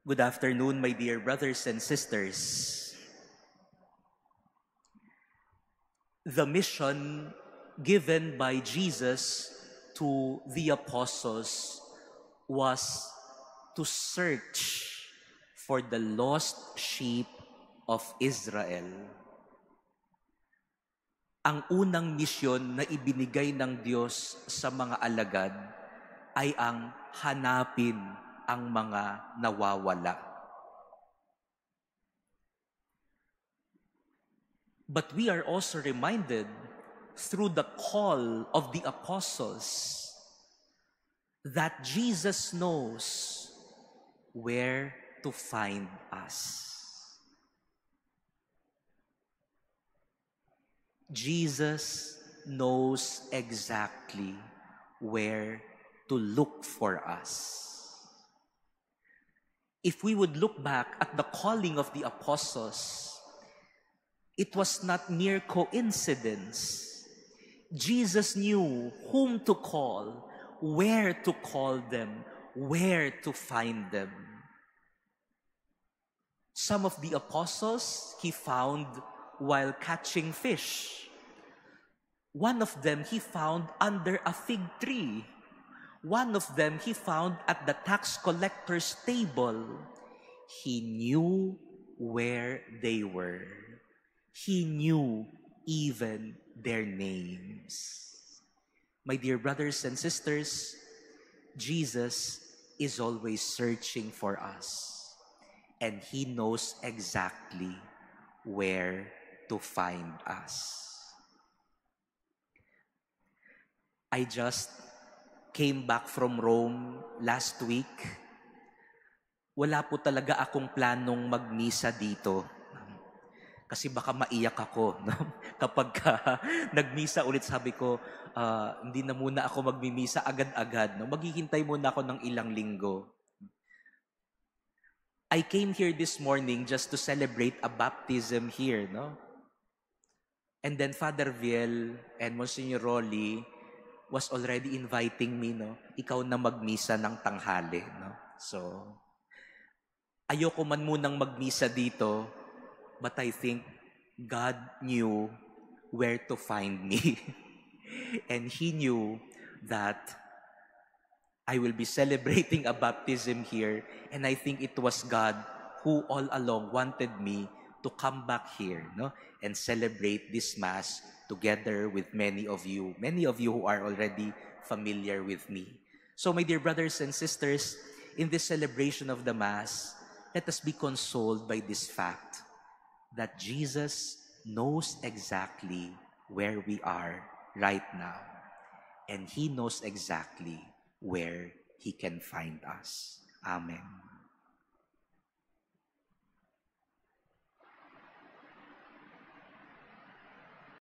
Good afternoon, my dear brothers and sisters. The mission given by Jesus to the apostles was to search for the lost sheep of Israel. Ang unang misyon na ibinigay ng Diyos sa mga alagad ay ang hanapin ang mga nawawala. But we are also reminded through the call of the apostles that Jesus knows where to find us. Jesus knows exactly where to look for us. If we would look back at the calling of the apostles, it was not mere coincidence. Jesus knew whom to call, where to call them, where to find them. Some of the apostles he found while catching fish. One of them he found under a fig tree. One of them he found at the tax collector's table. He knew where they were. He knew even their names. My dear brothers and sisters, Jesus is always searching for us, and He knows exactly where to find us. I just came back from Rome last week. Wala po talaga akong planong magmisa dito. Kasi baka maiyak ako. No? Kapag nagmisa ulit, sabi ko, hindi na muna ako magmimisa agad-agad. No? Maghihintay muna ako ng ilang linggo. I came here this morning just to celebrate a baptism here. No? And then Father Viel and Monsignor Rolly was already inviting me, no? Ikaw na magmisa ng tanghali, no? So, ayoko man munang magmisa dito, but I think God knew where to find me. And He knew that I will be celebrating a baptism here, and I think it was God who all along wanted me to come back here, no? And celebrate this Mass together with many of you who are already familiar with me. So, my dear brothers and sisters, in this celebration of the Mass, let us be consoled by this fact that Jesus knows exactly where we are right now, and He knows exactly where He can find us. Amen.